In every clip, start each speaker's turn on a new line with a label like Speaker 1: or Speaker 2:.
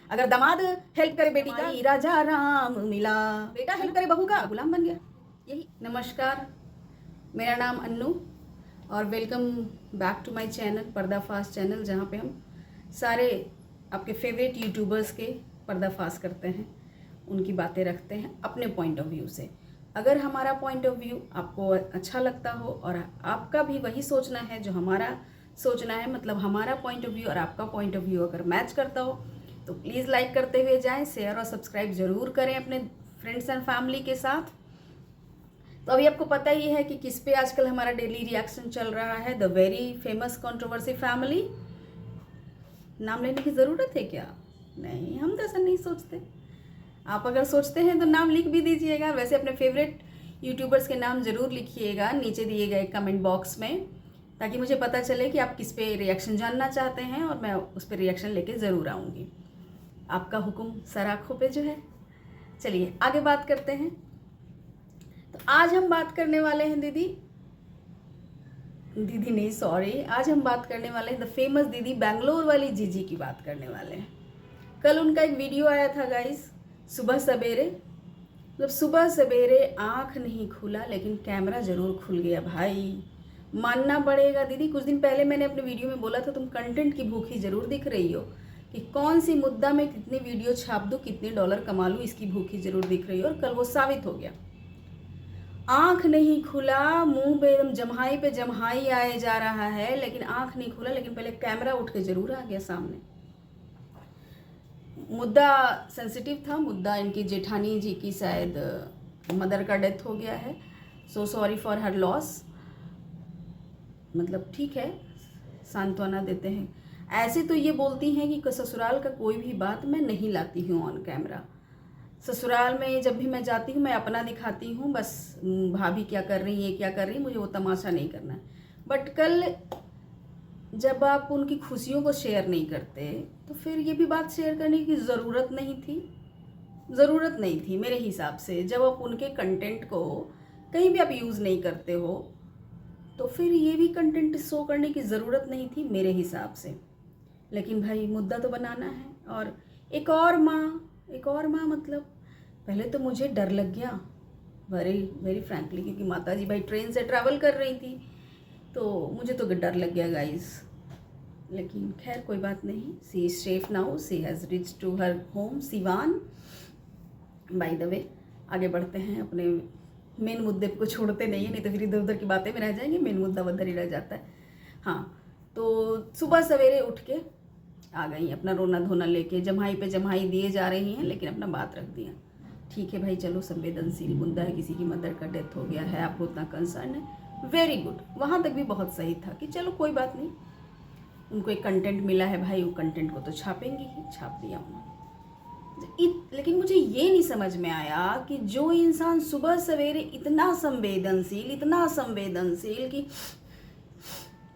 Speaker 1: अगर दामाद हेल्प करे बेटी का, राजा राम मिला, बेटा हेल्प करे बहू का, गुलाम बन गया। यही। नमस्कार, मेरा नाम अन्नू और welcome back to my channel Pardafash channel, जहाँ पे हम सारे आपके फेवरेट यूट्यूबर्स के पर्दाफाश करते हैं, उनकी बातें रखते हैं अपने पॉइंट ऑफ व्यू से। अगर हमारा पॉइंट ऑफ व्यू आपको अच्छा लगता हो और आपका भी वही सोचना है जो हमारा सोचना है, मतलब हमारा पॉइंट ऑफ व्यू और आपका पॉइंट ऑफ व्यू अगर मैच करता हो तो प्लीज़ लाइक करते हुए जाएं, शेयर और सब्सक्राइब ज़रूर करें अपने फ्रेंड्स एंड फैमिली के साथ। तो अभी आपको पता ही है कि किस पे आजकल हमारा डेली रिएक्शन चल रहा है, the very famous controversy family. नाम लेने की ज़रूरत है क्या? नहीं, हम तो ऐसा नहीं सोचते। आप अगर सोचते हैं तो नाम लिख भी दीजिएगा। वैसे अपने फेवरेट यूट्यूबर्स के नाम ज़रूर लिखिएगा नीचे दिए गए कमेंट बॉक्स में, ताकि मुझे पता चले कि आप किस पे रिएक्शन जानना चाहते हैं और मैं उस पर रिएक्शन लेके ज़रूर आऊँगी। आपका हुक्म सर आँखों पे जो है। चलिए आगे बात करते हैं। तो आज हम बात करने वाले हैं दीदी नहीं सॉरी, आज हम बात करने वाले हैं द फेमस दीदी बेंगलोर वाली जीजी की बात करने वाले हैं। कल उनका एक वीडियो आया था गाइस, सुबह सवेरे, मतलब सुबह सवेरे आँख नहीं खुला लेकिन कैमरा ज़रूर खुल गया। भाई मानना पड़ेगा दीदी, कुछ दिन पहले मैंने अपने वीडियो में बोला था तुम कंटेंट की भूखी ज़रूर दिख रही हो, कि कौन सी मुद्दा में कितनी वीडियो छाप दूँ, कितने डॉलर कमा लूँ, इसकी भूखी ज़रूर दिख रही हो। और कल वो साबित हो गया। आँख नहीं खुला, मुंह पे एकदम जम्हाई पे जम्हाई आए जा रहा है, लेकिन आँख नहीं खुला, लेकिन पहले कैमरा उठ के ज़रूर आ गया सामने। मुद्दा सेंसिटिव था, मुद्दा इनकी जेठानी जी की शायद मदर का डेथ हो गया है। So sorry for her loss. मतलब ठीक है, सांत्वना देते हैं। ऐसे तो ये बोलती हैं कि ससुराल का कोई भी बात मैं नहीं लाती हूँ ऑन कैमरा। ससुराल में जब भी मैं जाती हूँ मैं अपना दिखाती हूँ, बस भाभी क्या कर रही है, क्या कर रही, मुझे वो तमाशा नहीं करना है। बट कल जब आप उनकी खुशियों को शेयर नहीं करते तो फिर ये भी बात शेयर करने की ज़रूरत नहीं थी मेरे हिसाब से। जब आप उनके कंटेंट को कहीं भी आप यूज़ नहीं करते हो तो फिर ये भी कंटेंट शो करने की ज़रूरत नहीं थी मेरे हिसाब से। लेकिन भाई मुद्दा तो बनाना है। और एक और माँ मतलब पहले तो मुझे डर लग गया वेरी वेरी फ्रैंकली, क्योंकि माता जी भाई ट्रेन से ट्रैवल कर रही थी तो मुझे तो डर लग गया गाइस। लेकिन खैर कोई बात नहीं, she is safe now, she has reach to her home Siwan. By the way आगे बढ़ते हैं, अपने मेन मुद्दे को छोड़ते नहीं है, नहीं तो फिर इधर उधर की बातें में रह जाएंगे, मेन मुद्दा उधर ही रह जाता है। हाँ, तो सुबह सवेरे उठ के आ गई अपना रोना धोना लेके, जम्हाई पे जम्हाई दिए जा रही हैं, लेकिन अपना बात रख दिया। ठीक है भाई, चलो संवेदनशील मुद्दा है, किसी की मदर का डेथ हो गया है, आपको उतना कंसर्न है, वेरी गुड। वहाँ तक भी बहुत सही था कि चलो कोई बात नहीं, उनको एक कंटेंट मिला है भाई, वो कंटेंट को तो छापेंगे ही, छाप दिया उन्होंने। लेकिन मुझे ये नहीं समझ में आया कि जो इंसान सुबह सवेरे इतना संवेदनशील कि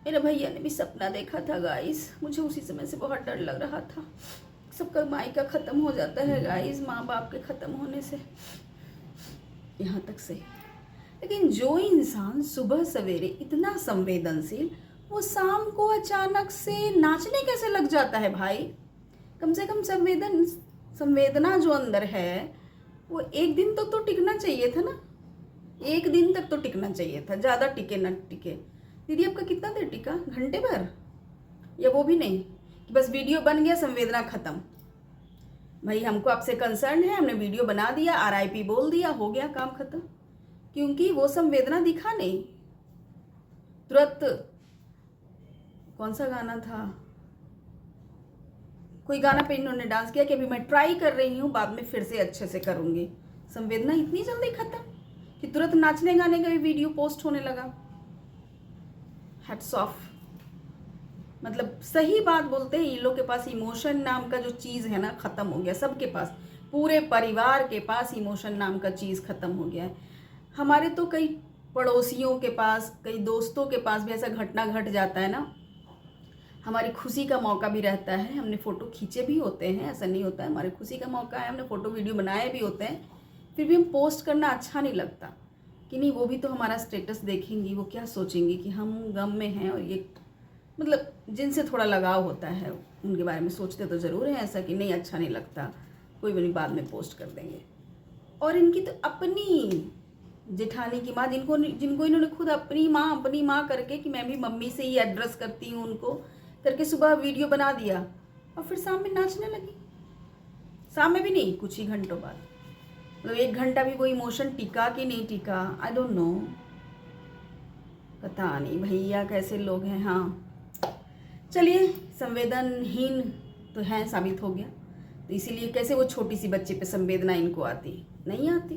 Speaker 1: मेरे भैया ने भी सपना देखा था गाइस, मुझे उसी समय से बहुत डर लग रहा था। सबका मायका ख़त्म हो जाता है गाइस, माँ बाप के ख़त्म होने से, यहाँ तक सही। लेकिन जो इंसान सुबह सवेरे इतना संवेदनशील, वो शाम को अचानक से नाचने कैसे लग जाता है भाई? कम से कम संवेदना जो अंदर है वो एक दिन तक तो टिकना चाहिए था ना, एक दिन तक तो टिकना चाहिए था, ज़्यादा टिके ना टिके। दीदी आपका कितना देर टिका? घंटे भर? या वो भी नहीं कि बस वीडियो बन गया संवेदना ख़त्म? भाई हमको आपसे कंसर्न है, हमने वीडियो बना दिया, RIP बोल दिया, हो गया काम ख़त्म। क्योंकि वो संवेदना दिखा नहीं, तुरंत कौन सा गाना था, कोई गाना पे इन्होंने डांस किया कि अभी मैं ट्राई कर रही हूँ, बाद में फिर से अच्छे से करूँगी। संवेदना इतनी जल्दी ख़त्म कि तुरंत नाचने गाने का भी वीडियो पोस्ट होने लगा। Hats off. मतलब सही बात बोलते हैं, इन लोग के पास इमोशन नाम का जो चीज़ है ना ख़त्म हो गया। सबके पास, पूरे परिवार के पास इमोशन नाम का चीज़ ख़त्म हो गया है। हमारे तो कई पड़ोसियों के पास, कई दोस्तों के पास भी ऐसा घटना घट जाता है ना, हमारी खुशी का मौका भी रहता है, हमने फ़ोटो खींचे भी होते हैं, ऐसा नहीं होता है, हमारी खुशी का मौका है, हमने फ़ोटो वीडियो बनाए भी होते हैं, फिर भी हम पोस्ट करना अच्छा नहीं लगता कि नहीं वो भी तो हमारा स्टेटस देखेंगी, वो क्या सोचेंगी कि हम गम में हैं और ये मतलब जिनसे थोड़ा लगाव होता है उनके बारे में सोचते तो ज़रूर हैं ऐसा कि नहीं अच्छा नहीं लगता, कोई भी बाद में पोस्ट कर देंगे। और इनकी तो अपनी जेठानी की माँ, जिनको इन्होंने खुद अपनी माँ करके कि मैं भी मम्मी से ही एड्रेस करती हूँ उनको करके सुबह वीडियो बना दिया और फिर शाम में नाचने लगी। शाम में भी नहीं, कुछ ही घंटों बाद, मतलब 1 घंटा भी कोई इमोशन टिका कि नहीं टिका, आई डोंट नो, पता नहीं भैया कैसे लोग हैं। हाँ चलिए, संवेदनहीन तो हैं, साबित हो गया। तो इसीलिए कैसे वो छोटी सी बच्चे पे संवेदना इनको आती नहीं आती,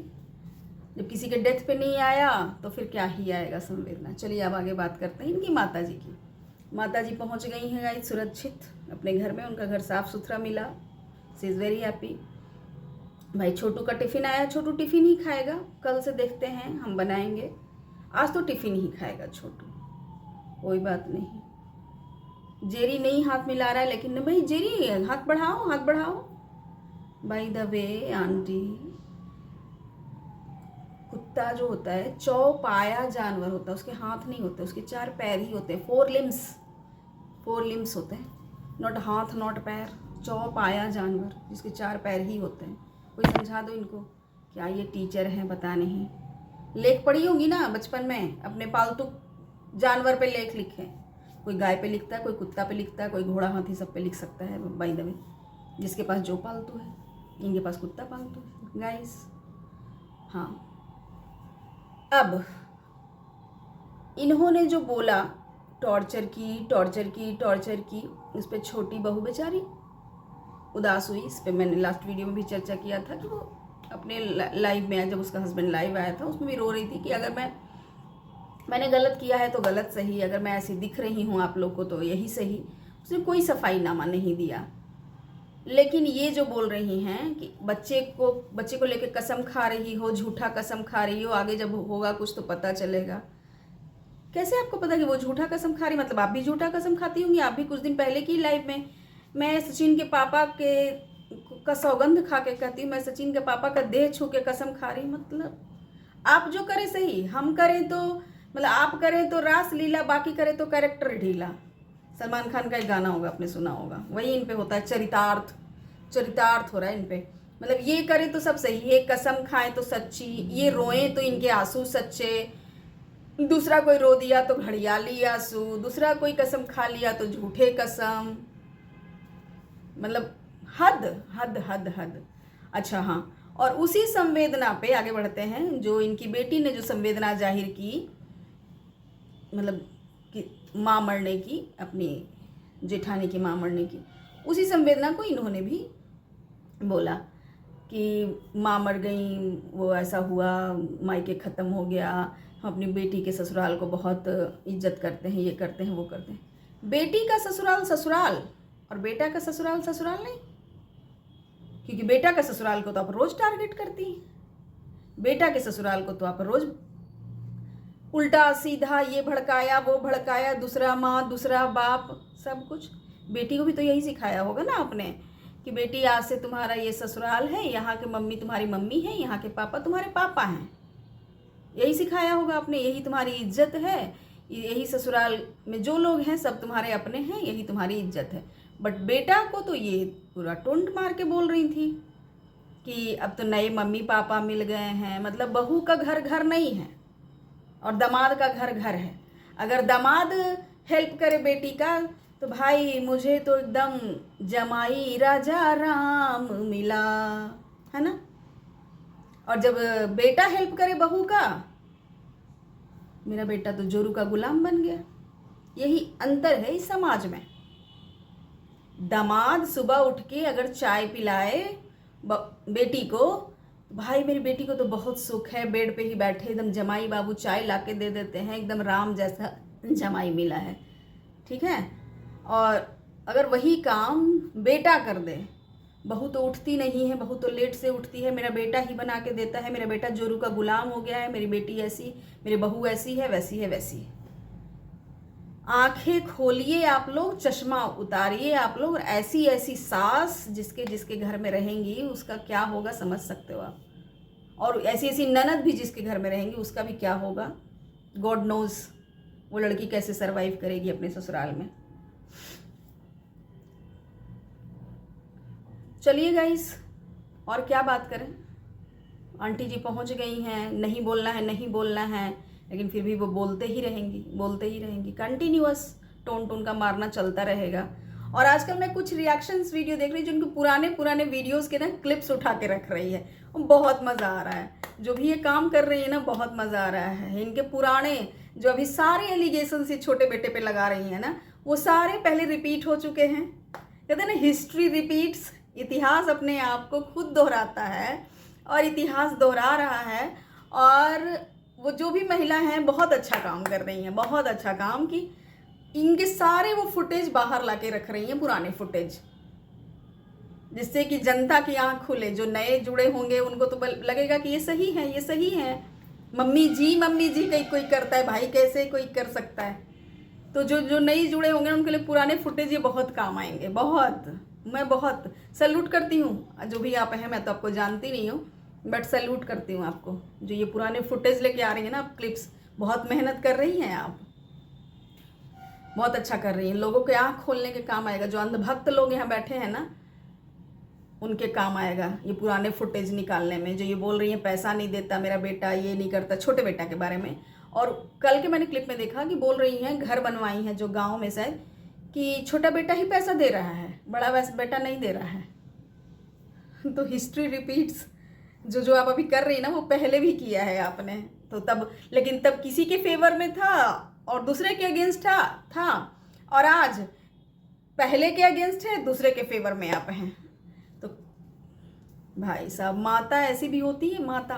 Speaker 1: जब किसी के डेथ पे नहीं आया तो फिर क्या ही आएगा संवेदना। चलिए अब आगे बात करते हैं इनकी माता जी की। माता जी पहुँच गई हैं गाइस सुरक्षित अपने घर में, उनका घर साफ़ सुथरा मिला, शी इज़ वेरी हैप्पी। भाई छोटू का टिफ़िन आया, छोटू टिफ़िन ही खाएगा, कल से देखते हैं हम बनाएंगे, आज तो टिफ़िन ही खाएगा छोटू, कोई बात नहीं। जेरी नहीं हाथ मिला रहा है, लेकिन भाई जेरी हाथ बढ़ाओ, हाथ बढ़ाओ। बाय द वे आंटी, कुत्ता जो होता है चौपाया जानवर होता है, उसके हाथ नहीं होते, उसके 4 पैर ही होते हैं, 4 लिम्स होते हैं, नॉट हाथ नॉट पैर, चौपाया जानवर जिसके 4 पैर ही होते हैं। कोई समझा दो इनको, क्या ये टीचर हैं पता नहीं। लेख पढ़ी होंगी ना बचपन में, अपने पालतू जानवर पे लेख लिखे, कोई गाय पे लिखता है, कोई कुत्ता पे लिखता है, कोई घोड़ा हाथी सब पे लिख सकता है। बाय द वे, जिसके पास जो पालतू है, इनके पास कुत्ता पालतू है गाइस। हाँ अब इन्होंने जो बोला टॉर्चर की, इस पर छोटी बहू बेचारी उदास हुई। इस पर मैंने लास्ट वीडियो में भी चर्चा किया था कि वो अपने लाइव में, जब उसका हस्बैंड लाइव आया था उसमें भी रो रही थी कि अगर मैंने गलत किया है तो गलत सही, अगर मैं ऐसी दिख रही हूँ आप लोग को तो यही सही। उसने कोई सफाईनामा नहीं दिया। लेकिन ये जो बोल रही हैं कि बच्चे को लेकर कसम खा रही हो, झूठा कसम खा रही हो, आगे जब होगा कुछ तो पता चलेगा। कैसे आपको पता कि वो झूठा कसम खा रही, मतलब आप भी झूठा कसम खाती होंगी। आप भी कुछ दिन पहले की लाइव में मैं सचिन के पापा का सौगंध खा के कहती हूँ, मैं सचिन के पापा का देह छू के कसम खा रही। मतलब आप जो करें सही, हम करें तो मतलब आप करें तो रास लीला, बाकी करें तो कैरेक्टर ढीला। सलमान खान का एक गाना होगा, आपने सुना होगा, वही इन पे होता है। चरितार्थ हो रहा है इन पे, मतलब ये करें तो सब सही, ये कसम खाएं तो सच्ची, ये रोएं तो इनके आंसू सच्चे, दूसरा कोई रो दिया तो घड़ियाली आंसू, दूसरा कोई कसम खा लिया तो झूठे कसम। मतलब हद हद हद हद। अच्छा हाँ, और उसी संवेदना पे आगे बढ़ते हैं। जो इनकी बेटी ने जो संवेदना जाहिर की, मतलब कि माँ मरने की, अपनी जेठानी की माँ मरने की, उसी संवेदना को इन्होंने भी बोला कि माँ मर गई, वो ऐसा हुआ, मायके ख़त्म हो गया, हम अपनी बेटी के ससुराल को बहुत इज्जत करते हैं, ये करते हैं वो करते हैं। बेटी का ससुराल ससुराल और बेटा का ससुराल ससुराल नहीं, क्योंकि बेटा का ससुराल को तो आप रोज़ टारगेट करती हैं, बेटा के ससुराल को तो आप रोज़ उल्टा सीधा, ये भड़काया वो भड़काया, दूसरा माँ दूसरा बाप सब कुछ। बेटी को भी तो यही सिखाया होगा ना आपने कि बेटी आज से तुम्हारा ये ससुराल है, यहाँ के मम्मी तुम्हारी मम्मी है, यहाँ के पापा तुम्हारे पापा हैं, यही सिखाया होगा आपने, यही तुम्हारी इज्जत है, यही ससुराल में जो लोग हैं सब तुम्हारे अपने हैं, यही तुम्हारी इज्जत है। बट बेटा को तो ये पूरा टोंट मार के बोल रही थी कि अब तो नए मम्मी पापा मिल गए हैं, मतलब बहू का घर घर नहीं है और दामाद का घर घर है। अगर दामाद हेल्प करे बेटी का तो भाई मुझे तो एकदम जमाई राजा राम मिला, है ना। और जब बेटा हेल्प करे बहू का, मेरा बेटा तो जोरू का गुलाम बन गया। यही अंतर है इस समाज में। दामाद सुबह उठ के अगर चाय पिलाए बेटी को, भाई मेरी बेटी को तो बहुत सुख है, बेड पे ही बैठे एकदम जमाई बाबू चाय ला के दे देते हैं, एकदम राम जैसा जमाई मिला है, ठीक है। और अगर वही काम बेटा कर दे, बहू तो उठती नहीं है, बहू तो लेट से उठती है, मेरा बेटा ही बना के देता है, मेरा बेटा जोरू का गुलाम हो गया है, मेरी बेटी ऐसी, मेरी बहू ऐसी है, वैसी है, वैसी है। आंखें खोलिए आप लोग, चश्मा उतारिए आप लोग, और ऐसी ऐसी सास जिसके जिसके घर में रहेंगी उसका क्या होगा समझ सकते हो आप। और ऐसी ऐसी ननद भी जिसके घर में रहेंगी उसका भी क्या होगा, गॉड नोज। वो लड़की कैसे सरवाइव करेगी अपने ससुराल में। चलिए गाइस, और क्या बात करें। आंटी जी पहुंच गई हैं, नहीं बोलना है नहीं बोलना है, लेकिन फिर भी वो बोलते ही रहेंगी। कंटिन्यूअस टोन टोन का मारना चलता रहेगा। और आजकल मैं कुछ रिएक्शंस वीडियो देख रही हूँ जिनको पुराने वीडियोस के ना क्लिप्स उठा के रख रही है। बहुत मज़ा आ रहा है, जो भी ये काम कर रही है ना, बहुत मज़ा आ रहा है। इनके पुराने जो अभी सारे एलिगेशन ये छोटे बेटे पे लगा रही हैं ना, वो सारे पहले रिपीट हो चुके हैं। कहते हैं ना, हिस्ट्री रिपीट्स, इतिहास अपने आप को खुद दोहराता है और इतिहास दोहरा रहा है। और वो जो भी महिला हैं बहुत अच्छा काम कर रही हैं, बहुत अच्छा काम की इनके सारे वो फुटेज बाहर लाके रख रही हैं, पुराने फुटेज, जिससे कि जनता की आंख खुले। जो नए जुड़े होंगे उनको तो लगेगा कि ये सही है, ये सही है। मम्मी जी कहीं कोई करता है भाई, कैसे कोई कर सकता है। तो जो नई जुड़े होंगे उनके लिए पुराने फुटेज ये बहुत काम आएंगे। मैं बहुत सैल्यूट करती हूँ जो भी आप हैं। मैं तो आपको जानती नहीं हूँ, बट सैल्यूट करती हूँ आपको, जो ये पुराने फुटेज लेके आ रही है ना आप, क्लिप्स। बहुत मेहनत कर रही हैं आप, बहुत अच्छा कर रही हैं। लोगों के आँख खोलने के काम आएगा। जो अंधभक्त लोग यहाँ बैठे हैं ना, उनके काम आएगा ये पुराने फुटेज निकालने में। जो ये बोल रही हैं पैसा नहीं देता मेरा बेटा, ये नहीं करता, छोटे बेटा के बारे में। और कल के मैंने क्लिप में देखा कि बोल रही हैं, घर बनवाई हैं जो गांव में शायद, कि छोटा बेटा ही पैसा दे रहा है, बड़ा वैसा बेटा नहीं दे रहा है। तो हिस्ट्री रिपीट्स। जो आप अभी कर रही है ना, वो पहले भी किया है आपने। तो तब, लेकिन तब किसी के फेवर में था और दूसरे के अगेंस्ट था। और आज पहले के अगेंस्ट है, दूसरे के फेवर में आप हैं। तो भाई साहब, माता ऐसी भी होती है, माता।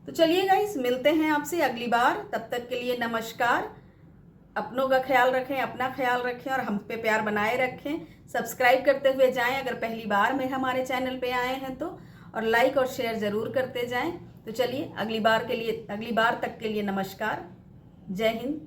Speaker 1: तो चलिए गाइस, मिलते हैं आपसे अगली बार। तब तक के लिए नमस्कार। अपनों का ख्याल रखें, अपना ख्याल रखें और हम पे प्यार बनाए रखें। सब्सक्राइब करते हुए जाएं अगर पहली बार में हमारे चैनल पे आए हैं तो, और लाइक और शेयर ज़रूर करते जाएं। तो चलिए, अगली बार तक के लिए नमस्कार। जय हिंद।